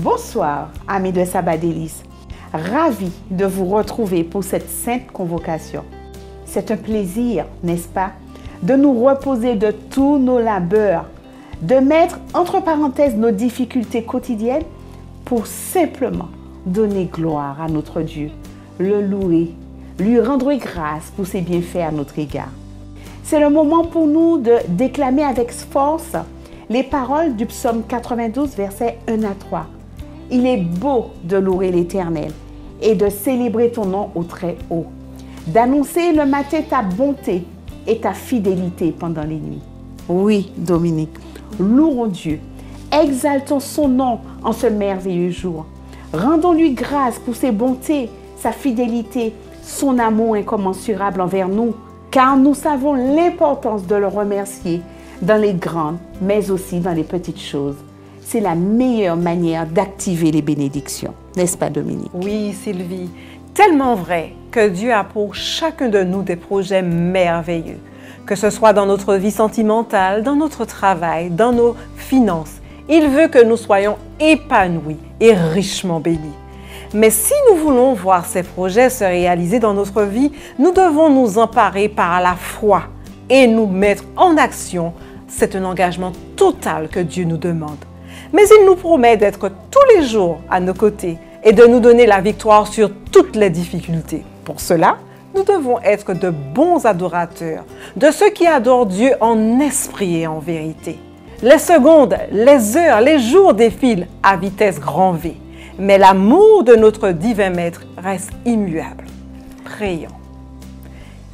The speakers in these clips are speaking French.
Bonsoir, amis de Sabbat Délices. Ravi de vous retrouver pour cette sainte convocation. C'est un plaisir, n'est-ce pas, de nous reposer de tous nos labeurs, de mettre entre parenthèses nos difficultés quotidiennes pour simplement donner gloire à notre Dieu, le louer, lui rendre grâce pour ses bienfaits à notre égard. C'est le moment pour nous de déclamer avec force les paroles du psaume 92, versets 1 à 3. Il est beau de louer l'Éternel et de célébrer ton nom au très haut, d'annoncer le matin ta bonté et ta fidélité pendant les nuits. Oui, Dominique, louons Dieu, exaltons son nom en ce merveilleux jour. Rendons-lui grâce pour ses bontés, sa fidélité, son amour incommensurable envers nous, car nous savons l'importance de le remercier dans les grandes, mais aussi dans les petites choses. C'est la meilleure manière d'activer les bénédictions. N'est-ce pas, Dominique? Oui, Sylvie. Tellement vrai que Dieu a pour chacun de nous des projets merveilleux. Que ce soit dans notre vie sentimentale, dans notre travail, dans nos finances. Il veut que nous soyons épanouis et richement bénis. Mais si nous voulons voir ces projets se réaliser dans notre vie, nous devons nous emparer par la foi et nous mettre en action. C'est un engagement total que Dieu nous demande. Mais il nous promet d'être tous les jours à nos côtés et de nous donner la victoire sur toutes les difficultés. Pour cela, nous devons être de bons adorateurs, de ceux qui adorent Dieu en esprit et en vérité. Les secondes, les heures, les jours défilent à vitesse grand V, mais l'amour de notre divin Maître reste immuable. Prions.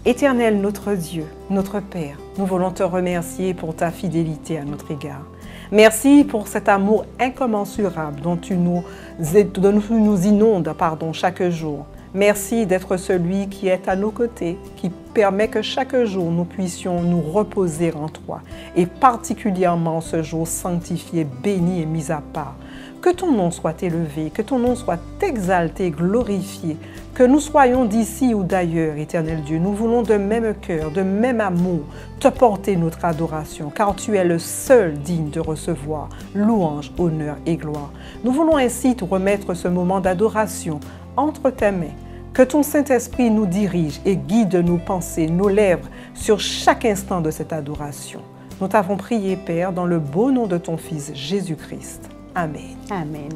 Éternel notre Dieu, notre Père, nous voulons te remercier pour ta fidélité à notre égard. Merci pour cet amour incommensurable dont tu nous inondes chaque jour. Merci d'être celui qui est à nos côtés, qui permet que chaque jour nous puissions nous reposer en toi et particulièrement ce jour sanctifié, béni et mis à part. Que ton nom soit élevé, que ton nom soit exalté, glorifié, que nous soyons d'ici ou d'ailleurs, éternel Dieu. Nous voulons de même cœur, de même amour, te porter notre adoration, car tu es le seul digne de recevoir louange, honneur et gloire. Nous voulons ainsi te remettre ce moment d'adoration entre tes mains. Que ton Saint-Esprit nous dirige et guide nos pensées, nos lèvres sur chaque instant de cette adoration. Nous t'avons prié, Père, dans le beau nom de ton Fils Jésus-Christ. Amen. Amen.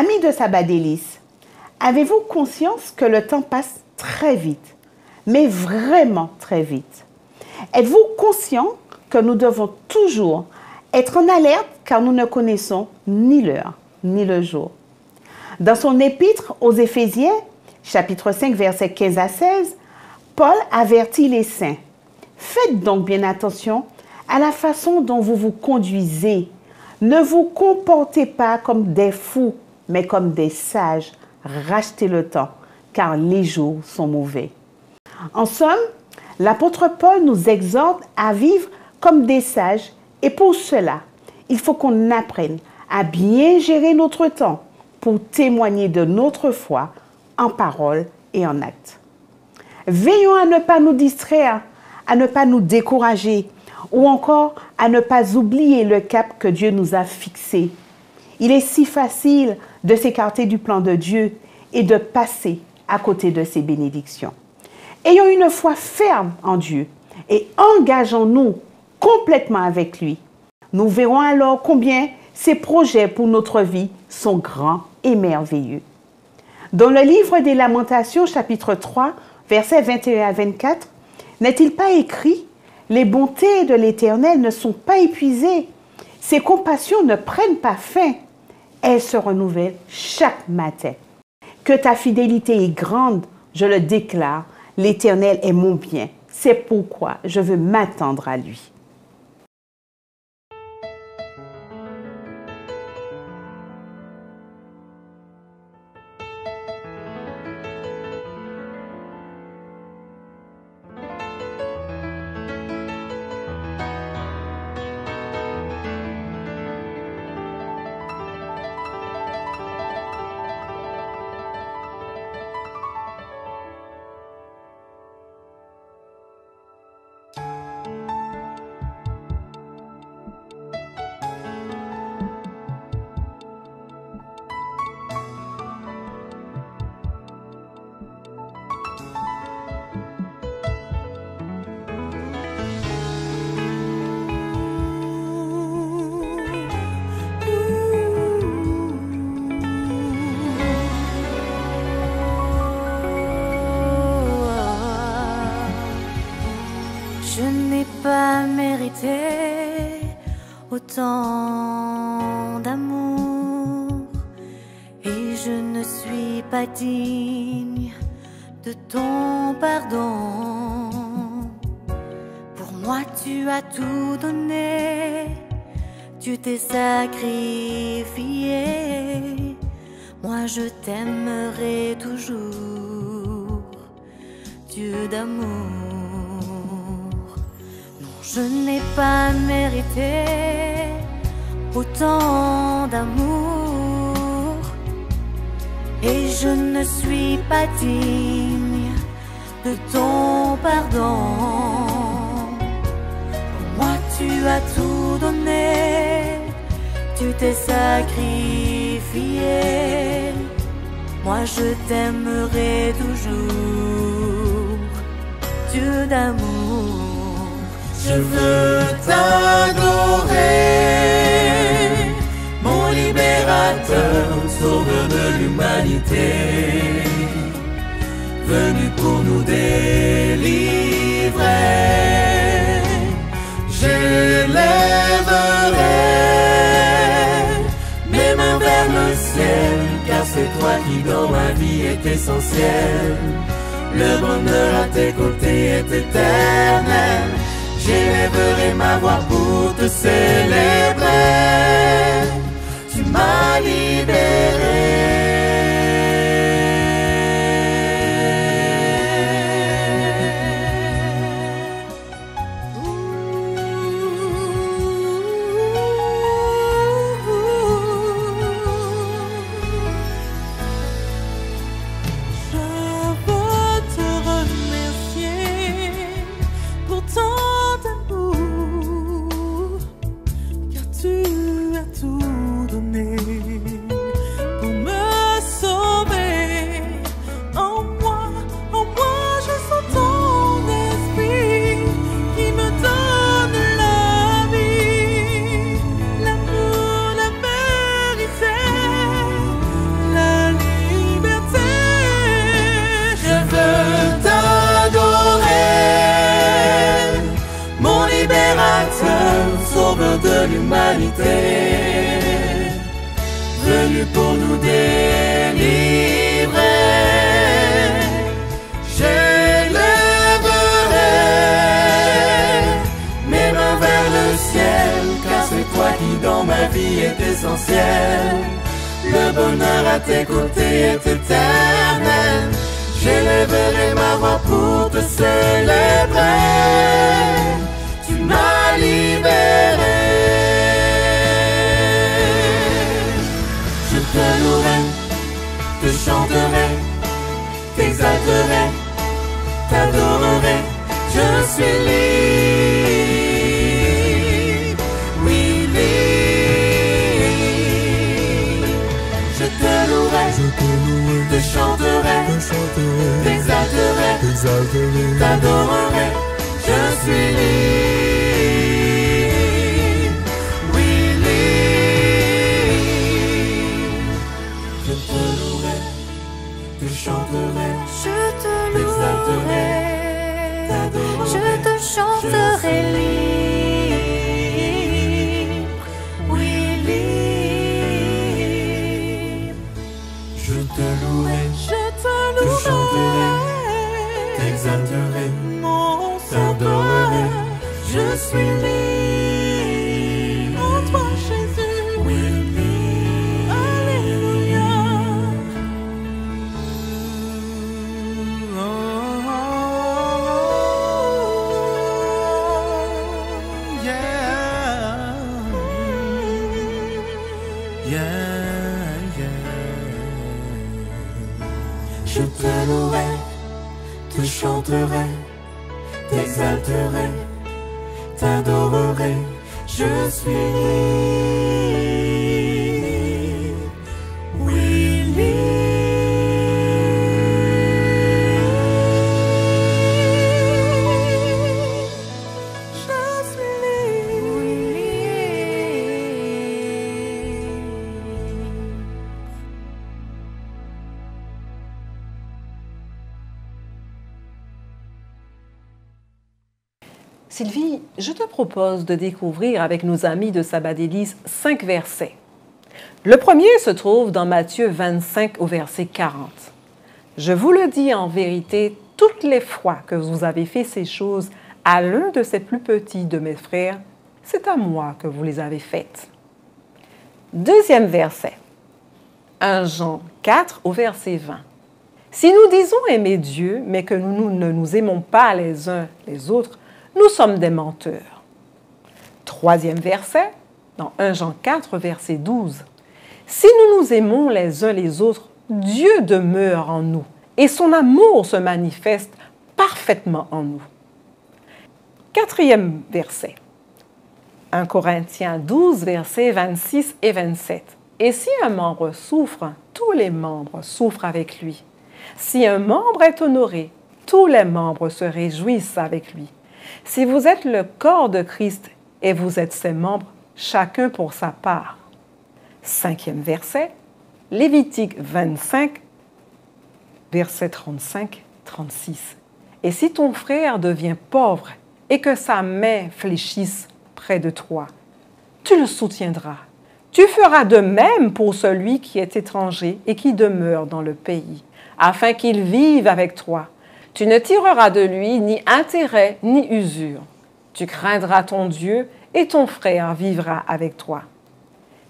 Amis de Sabbat Délices, avez-vous conscience que le temps passe très vite, mais vraiment très vite? Êtes-vous conscient que nous devons toujours être en alerte car nous ne connaissons ni l'heure ni le jour? Dans son épître aux Éphésiens, chapitre 5, versets 15 à 16, Paul avertit les saints. Faites donc bien attention à la façon dont vous vous conduisez. Ne vous comportez pas comme des fous, mais comme des sages. Rachetez le temps, car les jours sont mauvais. En somme, l'apôtre Paul nous exhorte à vivre comme des sages et pour cela, il faut qu'on apprenne à bien gérer notre temps pour témoigner de notre foi en parole et en acte. Veillons à ne pas nous distraire, à ne pas nous décourager ou encore à ne pas oublier le cap que Dieu nous a fixé. Il est si facile de s'écarter du plan de Dieu et de passer à côté de ses bénédictions. Ayons une foi ferme en Dieu et engageons-nous complètement avec lui. Nous verrons alors combien ses projets pour notre vie sont grands et merveilleux. Dans le livre des Lamentations, chapitre 3, versets 21 à 24, n'est-il pas écrit « Les bontés de l'Éternel ne sont pas épuisées, ses compassions ne prennent pas fin, elles se renouvellent chaque matin. Que ta fidélité est grande, je le déclare, l'Éternel est mon bien, c'est pourquoi je veux m'attendre à lui. » Je n'ai pas mérité autant d'amour et je ne suis pas digne de ton pardon. Pour moi tu as tout donné, tu t'es sacrifié. Moi je t'aimerai toujours, Dieu d'amour. Je n'ai pas mérité autant d'amour et je ne suis pas digne de ton pardon. Pour moi tu as tout donné, tu t'es sacrifié. Moi je t'aimerai toujours, Dieu d'amour. Je veux t'adorer, mon libérateur, sauveur de l'humanité, venu pour nous délivrer. J'élèverai mes mains vers le ciel, car c'est toi qui dans ma vie est essentiel. Le bonheur à tes côtés est éternel. J'élèverai ma voix pour te célébrer. Tu m'as libéré. Tout donné. sauveur de l'humanité, venu pour nous délivrer. J'élèverai mes mains vers le ciel, car c'est toi qui dans ma vie est essentiel. Le bonheur à tes côtés est éternel. J'élèverai ma voix pour te célébrer. Tu m'as libéré. Je te louerai, te chanterai, t'exalterai, t'adorerai. Je suis libre, oui libre. Je te louerai, te chanterai, t'exalterai, t'adorerai. Je suis libre, oui libre. Je te louerai, te chanterai, Je te t'exalterai, louerai, t'adorerai. je te chanterai libre, oui libre. Je te louerai, Je te te chanterai, louerai, t'exalterai, mon t'adorerai. sauveur. Je suis libre en toi, Jésus. Oui libre. Alléluia. Je te louerai, te chanterai, t'exalterai, t'adorerai. Je suis libre, oui libre. Je suis libre, oui libre. Sylvie, je te propose de découvrir avec nos amis de Sabbat d'Élise 5 versets. Le premier se trouve dans Matthieu 25 au verset 40. Je vous le dis en vérité, toutes les fois que vous avez fait ces choses à l'un de ces plus petits de mes frères, c'est à moi que vous les avez faites. Deuxième verset, 1 Jean 4 au verset 20. Si nous disons aimer Dieu, mais que nous ne nous aimons pas les uns les autres, nous sommes des menteurs. Troisième verset, dans 1 Jean 4, verset 12. Si nous nous aimons les uns les autres, Dieu demeure en nous et son amour se manifeste parfaitement en nous. Quatrième verset, 1 Corinthiens 12, versets 26 et 27. Et si un membre souffre, tous les membres souffrent avec lui. Si un membre est honoré, tous les membres se réjouissent avec lui. Si vous êtes le corps de Christ et vous êtes ses membres, chacun pour sa part. Cinquième verset, Lévitique 25, versets 35-36. Et si ton frère devient pauvre et que sa main fléchisse près de toi, tu le soutiendras. Tu feras de même pour celui qui est étranger et qui demeure dans le pays, afin qu'il vive avec toi. Tu ne tireras de lui ni intérêt ni usure. Tu craindras ton Dieu et ton frère vivra avec toi.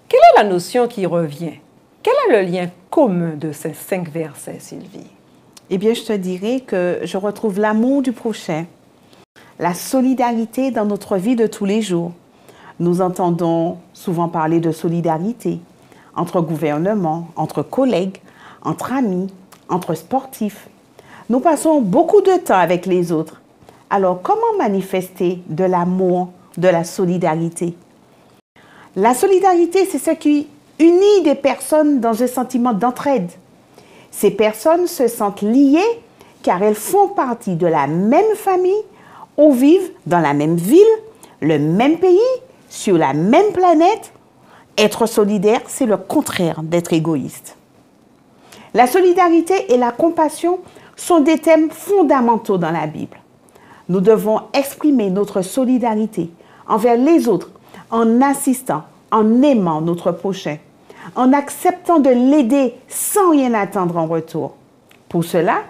Quelle est la notion qui revient? Quel est le lien commun de ces 5 versets, Sylvie? Eh bien, je te dirais que je retrouve l'amour du prochain, la solidarité dans notre vie de tous les jours. Nous entendons souvent parler de solidarité entre gouvernements, entre collègues, entre amis, entre sportifs. Nous passons beaucoup de temps avec les autres. Alors, comment manifester de l'amour, de la solidarité? La solidarité, c'est ce qui unit des personnes dans un sentiment d'entraide. Ces personnes se sentent liées car elles font partie de la même famille ou vivent dans la même ville, le même pays, sur la même planète. Être solidaire, c'est le contraire d'être égoïste. La solidarité et la compassion sont des thèmes fondamentaux dans la Bible. Nous devons exprimer notre solidarité envers les autres en assistant, en aimant notre prochain, en acceptant de l'aider sans rien attendre en retour. Pour cela,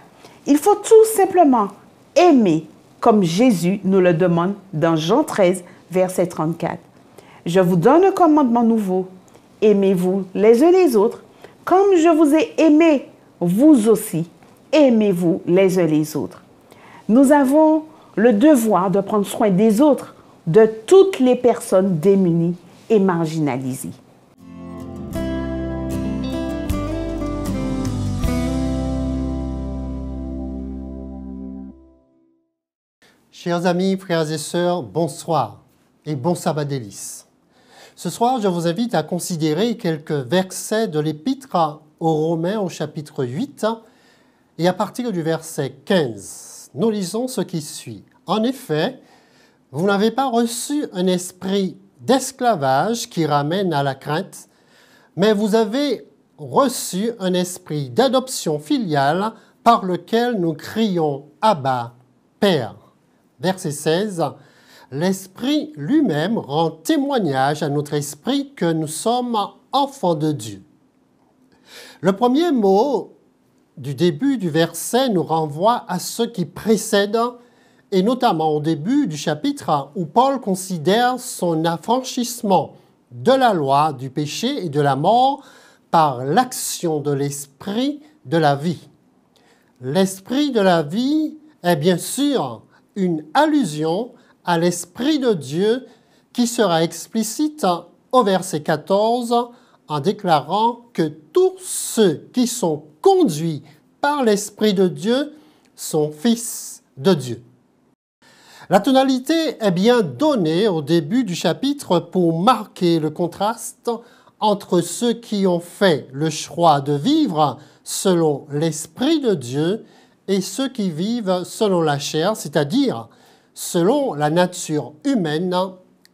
il faut tout simplement aimer comme Jésus nous le demande dans Jean 13, verset 34. Je vous donne un commandement nouveau. Aimez-vous les uns les autres, comme je vous ai aimé, vous aussi, aimez-vous les uns les autres. Nous avons le devoir de prendre soin des autres, de toutes les personnes démunies et marginalisées. Chers amis, frères et sœurs, bonsoir et bon sabbat délices. Ce soir, je vous invite à considérer quelques versets de l'Épître aux Romains au chapitre 8 et à partir du verset 15. Nous lisons ce qui suit. En effet, vous n'avez pas reçu un esprit d'esclavage qui ramène à la crainte, mais vous avez reçu un esprit d'adoption filiale par lequel nous crions « Abba, Père ». Verset 16, « L'Esprit lui-même rend témoignage à notre esprit que nous sommes enfants de Dieu. » Le premier mot du début du verset nous renvoie à ce qui précède, et notamment au début du chapitre où Paul considère son affranchissement de la loi, du péché et de la mort par l'action de l'Esprit de la vie. L'Esprit de la vie est bien sûr une allusion à l'Esprit de Dieu qui sera explicite au verset 14 en déclarant que tous ceux qui sont conduits par l'Esprit de Dieu sont fils de Dieu. La tonalité est bien donnée au début du chapitre pour marquer le contraste entre ceux qui ont fait le choix de vivre selon l'Esprit de Dieu et ceux qui vivent selon la chair, c'est-à-dire selon la nature humaine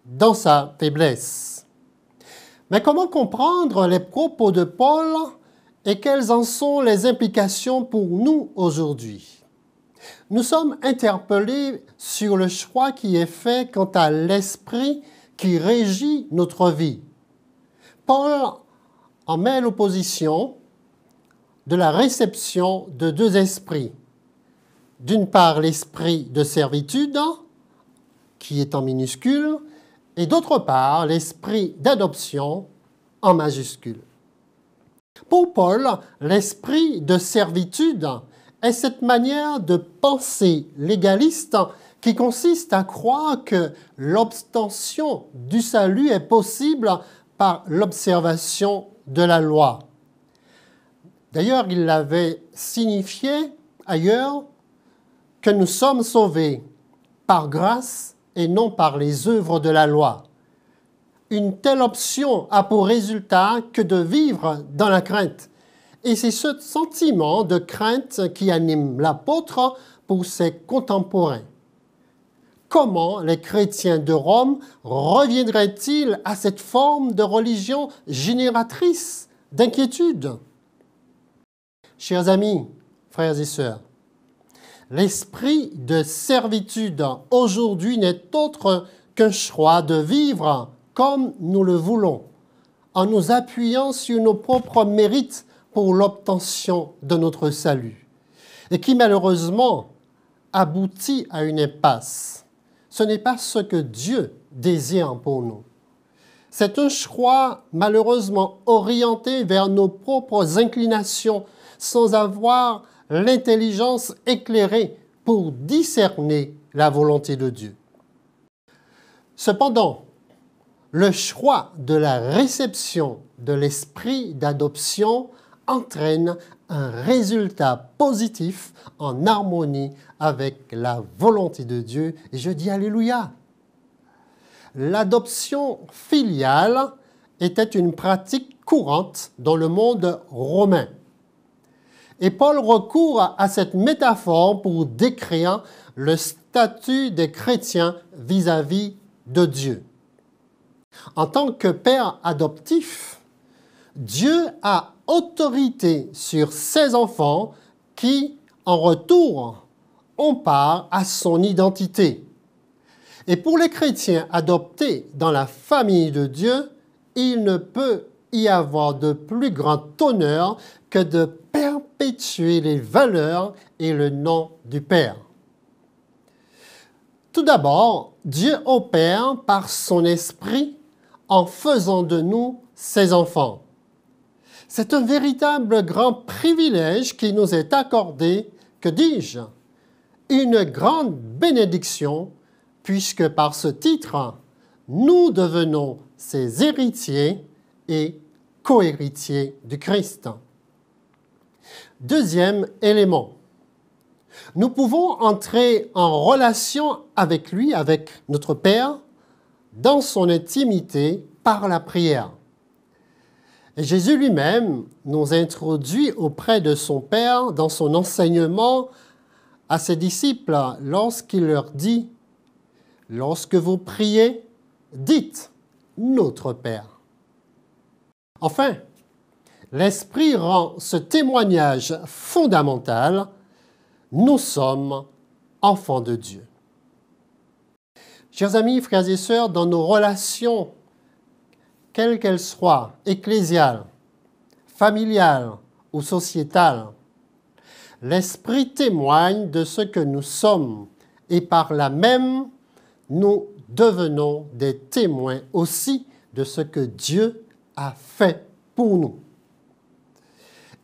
dans sa faiblesse. Mais comment comprendre les propos de Paul et quelles en sont les implications pour nous aujourd'hui? Nous sommes interpellés sur le choix qui est fait quant à l'esprit qui régit notre vie. Paul en met l'opposition de la réception de deux esprits. D'une part, l'esprit de servitude, qui est en minuscule, et d'autre part, l'esprit d'adoption en majuscule. Pour Paul, l'esprit de servitude est cette manière de penser légaliste qui consiste à croire que l'obtention du salut est possible par l'observation de la loi. D'ailleurs, il l'avait signifié ailleurs que nous sommes sauvés par grâce et non par les œuvres de la loi. Une telle option a pour résultat que de vivre dans la crainte. Et c'est ce sentiment de crainte qui anime l'apôtre pour ses contemporains. Comment les chrétiens de Rome reviendraient-ils à cette forme de religion génératrice d'inquiétude? Chers amis, frères et sœurs, l'esprit de servitude aujourd'hui n'est autre qu'un choix de vivre comme nous le voulons, en nous appuyant sur nos propres mérites pour l'obtention de notre salut, et qui malheureusement aboutit à une impasse. Ce n'est pas ce que Dieu désire pour nous. C'est un choix malheureusement orienté vers nos propres inclinations sans avoir l'intelligence éclairée pour discerner la volonté de Dieu. Cependant, le choix de la réception de l'esprit d'adoption entraîne un résultat positif en harmonie avec la volonté de Dieu. Et je dis Alléluia. L'adoption filiale était une pratique courante dans le monde romain. Et Paul recourt à cette métaphore pour décrire le statut des chrétiens vis-à-vis de Dieu. En tant que père adoptif, Dieu a autorité sur ses enfants qui, en retour, ont part à son identité. Et pour les chrétiens adoptés dans la famille de Dieu, il ne peut y avoir de plus grand honneur que de perpétuer les valeurs et le nom du Père. Tout d'abord, Dieu opère par son esprit en faisant de nous ses enfants. C'est un véritable grand privilège qui nous est accordé, que dis-je, une grande bénédiction, puisque par ce titre, nous devenons ses héritiers et co-héritiers du Christ. Deuxième élément, nous pouvons entrer en relation avec lui, avec notre Père, dans son intimité par la prière. Et Jésus lui-même nous introduit auprès de son Père dans son enseignement à ses disciples lorsqu'il leur dit « Lorsque vous priez, dites notre Père ». Enfin, l'Esprit rend ce témoignage fondamental « Nous sommes enfants de Dieu ». Chers amis, frères et sœurs, dans nos relations, quelles qu'elles soient, ecclésiales, familiales ou sociétales, l'Esprit témoigne de ce que nous sommes et par là même, nous devenons des témoins aussi de ce que Dieu a fait pour nous.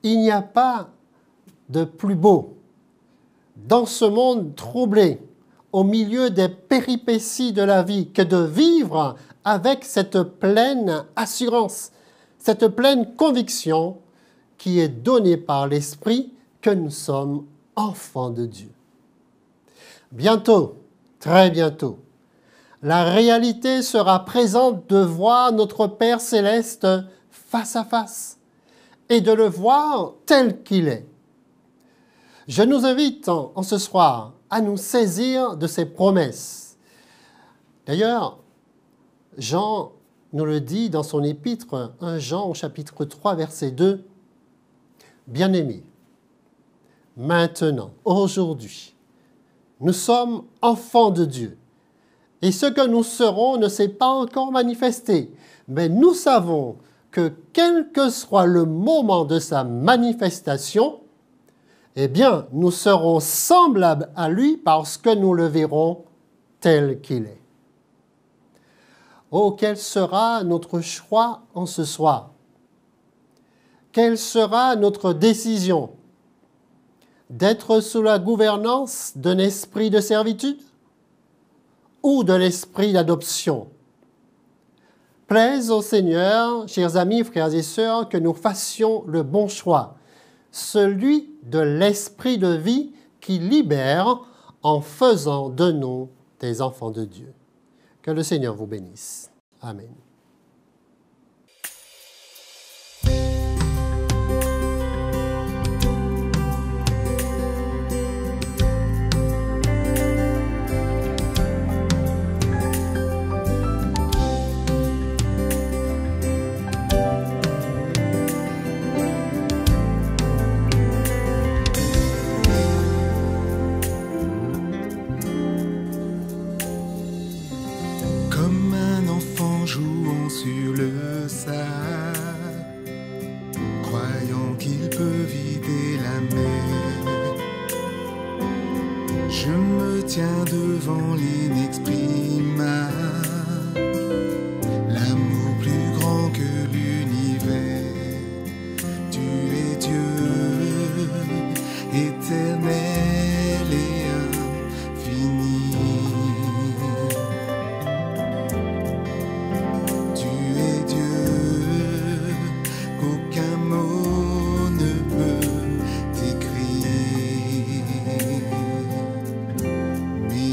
Il n'y a pas de plus beau dans ce monde troublé, au milieu des péripéties de la vie, que de vivre avec cette pleine assurance, cette pleine conviction qui est donnée par l'Esprit que nous sommes enfants de Dieu. Bientôt, très bientôt, la réalité sera présente de voir notre Père céleste face à face et de le voir tel qu'il est. Je nous invite en ce soir à nous saisir de ses promesses. D'ailleurs, Jean nous le dit dans son épître, 1 Jean au chapitre 3, verset 2, « Bien-aimés, maintenant, aujourd'hui, nous sommes enfants de Dieu, et ce que nous serons ne s'est pas encore manifesté, mais nous savons que quel que soit le moment de sa manifestation, eh bien, nous serons semblables à lui parce que nous le verrons tel qu'il est. » Oh, quel sera notre choix en ce soir? Quelle sera notre décision? D'être sous la gouvernance d'un esprit de servitude ou de l'esprit d'adoption? Plaise au Seigneur, chers amis, frères et sœurs, que nous fassions le bon choix, celui de l'esprit de vie qui libère en faisant de nous des enfants de Dieu. Que le Seigneur vous bénisse. Amen.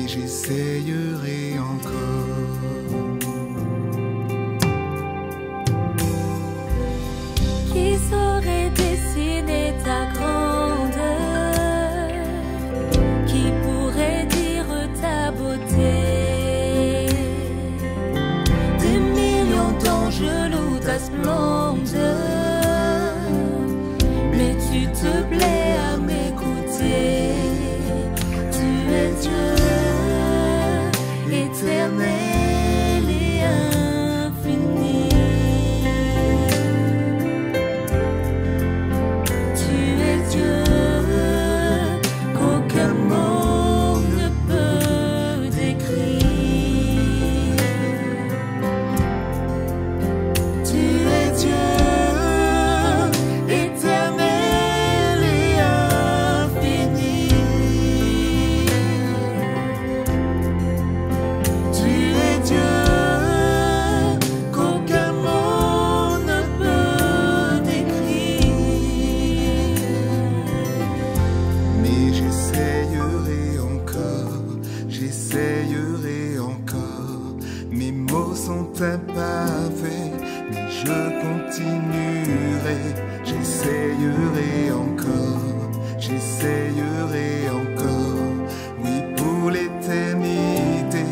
J'essayerai encore. j'essayerai encore. Mes mots sont imparfaits, mais je continuerai. J'essayerai encore, j'essayerai encore. Oui, pour l'éternité,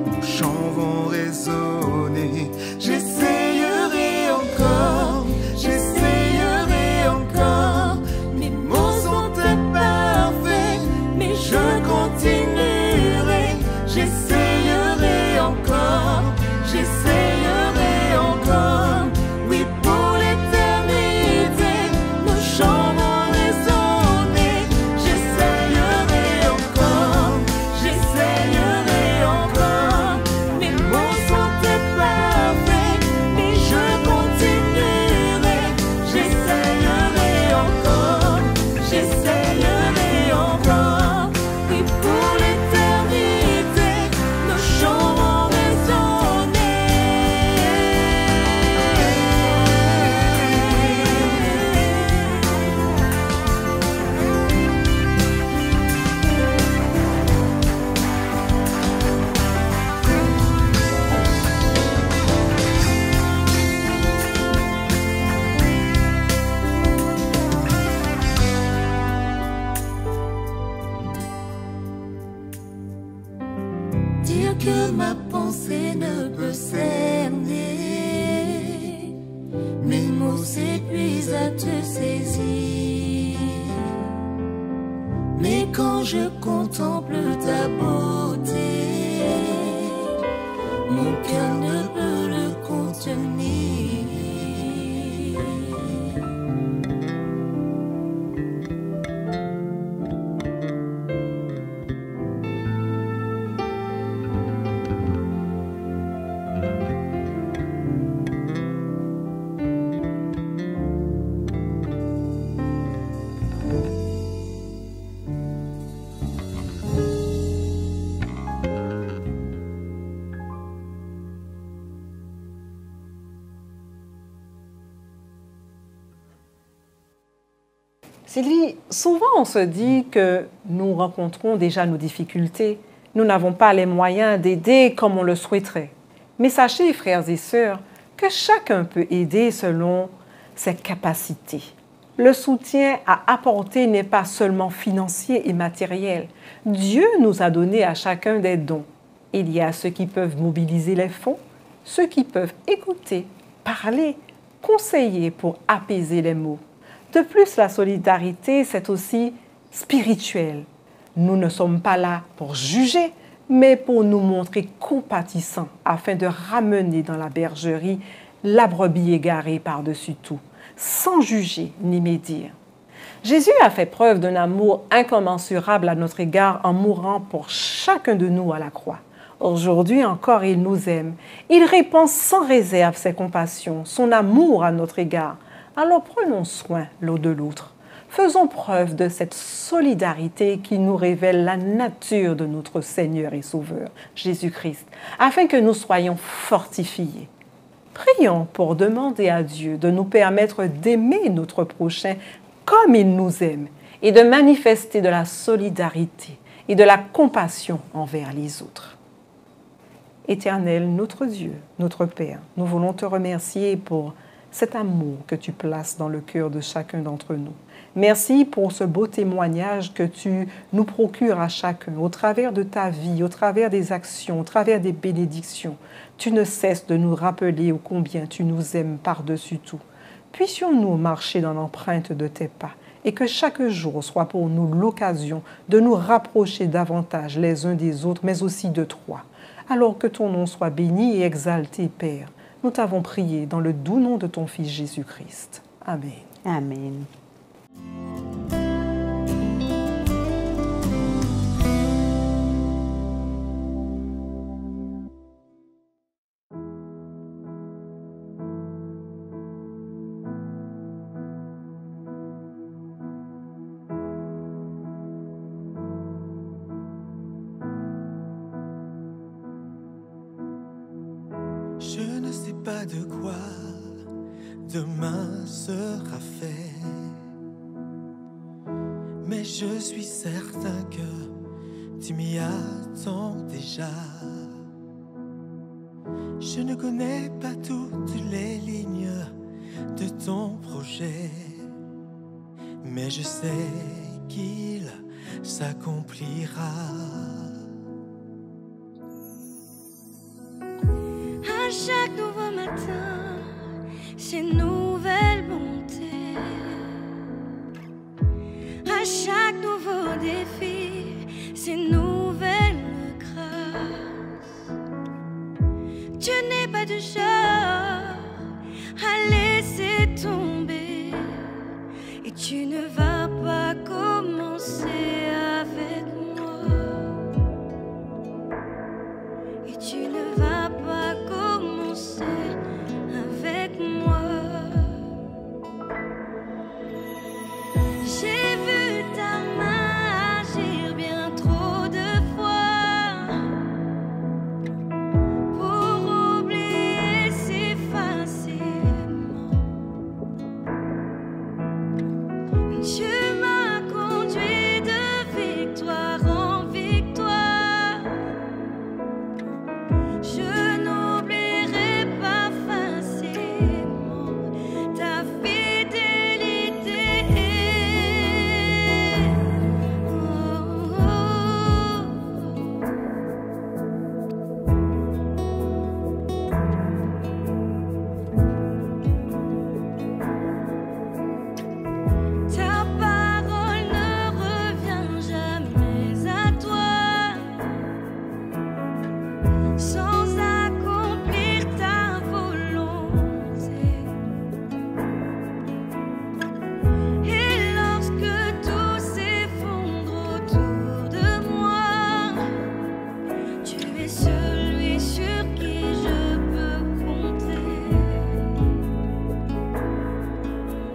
nos chants vont résonner. J'essayerai encore, j'essayerai encore. Mes mots sont imparfaits, mais je continuerai. J'essayerai encore, j'essayerai encore. Oui, pour l'éternité, nos chants vont résonner. J'essayerai encore, j'essayerai encore. Mes mots sont imparfaits, mais je continuerai. J'essayerai encore, j'essayerai encore. Oui, pour l'éternité, nos chants vont résonner. Dire que ma pensée ne peut cerner, mes mots s'épuisent à te saisir. Mais quand je contemple ta beauté, mon cœur ne peut le contenir. Sylvie, souvent on se dit que nous rencontrons déjà nos difficultés. Nous n'avons pas les moyens d'aider comme on le souhaiterait. Mais sachez, frères et sœurs, que chacun peut aider selon ses capacités. Le soutien à apporter n'est pas seulement financier et matériel. Dieu nous a donné à chacun des dons. Il y a ceux qui peuvent mobiliser les fonds, ceux qui peuvent écouter, parler, conseiller pour apaiser les maux. De plus, la solidarité, c'est aussi spirituel. Nous ne sommes pas là pour juger, mais pour nous montrer compatissants afin de ramener dans la bergerie la brebis égarée par-dessus tout, sans juger ni médire. Jésus a fait preuve d'un amour incommensurable à notre égard en mourant pour chacun de nous à la croix. Aujourd'hui encore, il nous aime. Il répand sans réserve ses compassions, son amour à notre égard. Alors prenons soin l'un de l'autre. Faisons preuve de cette solidarité qui nous révèle la nature de notre Seigneur et Sauveur, Jésus-Christ, afin que nous soyons fortifiés. Prions pour demander à Dieu de nous permettre d'aimer notre prochain comme il nous aime et de manifester de la solidarité et de la compassion envers les autres. Éternel, notre Dieu, notre Père, nous voulons te remercier pour cet amour que tu places dans le cœur de chacun d'entre nous. Merci pour ce beau témoignage que tu nous procures à chacun au travers de ta vie, au travers des actions, au travers des bénédictions. Tu ne cesses de nous rappeler ô combien tu nous aimes par-dessus tout. Puissions-nous marcher dans l'empreinte de tes pas et que chaque jour soit pour nous l'occasion de nous rapprocher davantage les uns des autres, mais aussi de toi. Alors que ton nom soit béni et exalté, Père. Nous t'avons prié dans le doux nom de ton Fils Jésus-Christ. Amen. Amen. Je ne sais pas de quoi demain sera fait, mais je suis certain que tu m'y attends déjà. Je ne connais pas toutes les lignes de ton projet, mais je sais qu'il s'accomplira. À chaque nouveau matin, c'est une nouvelle bonté. À chaque nouveau défi, c'est une nouvelle grâce. Tu n'es pas du genre à laisser tomber, et tu ne vas pas commencer avec moi. Et tu ne vas pas commencer avec moi. J'ai vu ta main agir bien trop de fois pour oublier si facilement. Tu m'as conduit de victoire en victoire. Je n'oublierai pas facilement ta fidélité. Oh, oh, ta parole ne revient jamais à toi sans accomplir ta volonté. Et lorsque tout s'effondre autour de moi, tu es celui sur qui je peux compter.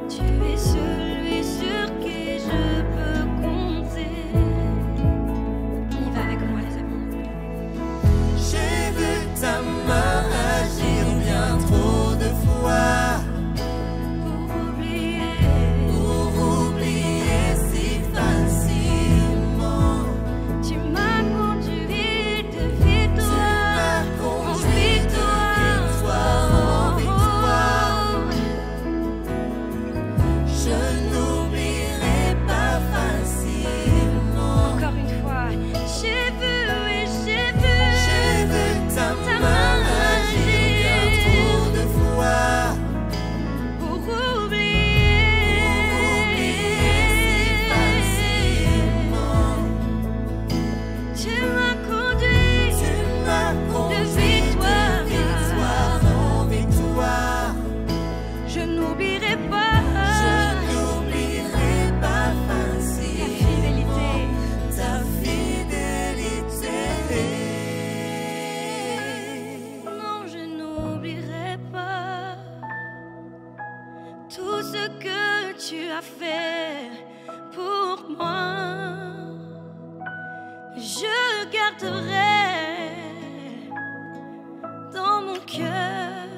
Tu es celui sur qui je peux compter. On y va avec moi, les amis. J'ai vu ta main agir bien trop de fois Pour oublier si facilement. Tu m'as conduit de victoire en victoire. Je n'oublierai pas facilement. Encore une fois, j'ai vu et j'ai vu. J'ai vu ta main agir bien trop de fois Pour oublier si facilement. Tu m'as conduit de victoire en victoire. Je n'oublierai pas Je n'oublierai pas facilement ta fidélité. Non, je n'oublierai pas tout ce que tu as fait pour moi. Je garderai dans mon cœur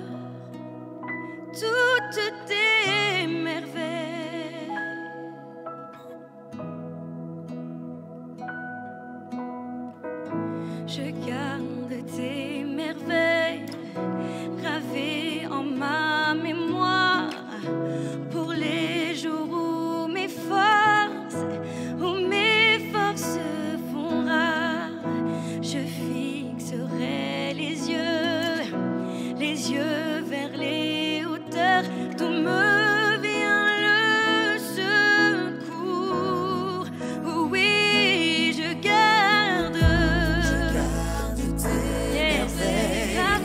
toutes tes merveilles. Je garde tes merveilles gravées en ma mémoire pour les jours où mes forces font rares. Je fixerai les yeux vers les hauteurs, d'où me vient le secours. Oui, je garde Tes merveilles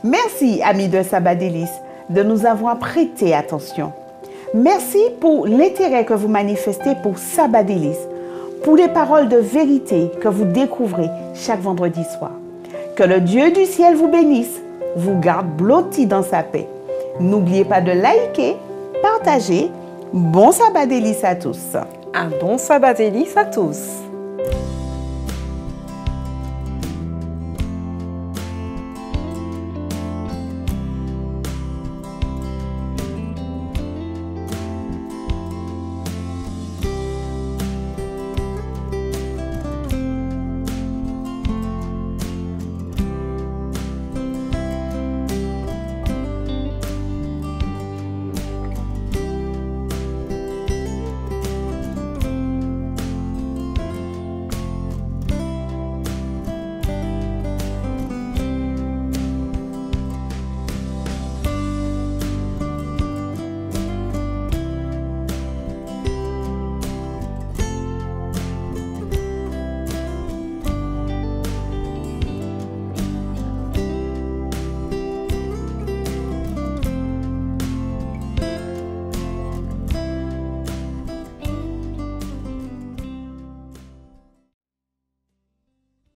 Merci, amis de Sabbat Délices, de nous avoir prêté attention. Merci pour l'intérêt que vous manifestez pour Sabbat Délices, pour les paroles de vérité que vous découvrez chaque vendredi soir. Que le Dieu du ciel vous bénisse, vous garde blotti dans sa paix. N'oubliez pas de liker, partager. Bon Sabbat Délices à tous. Un bon Sabbat Délices à tous.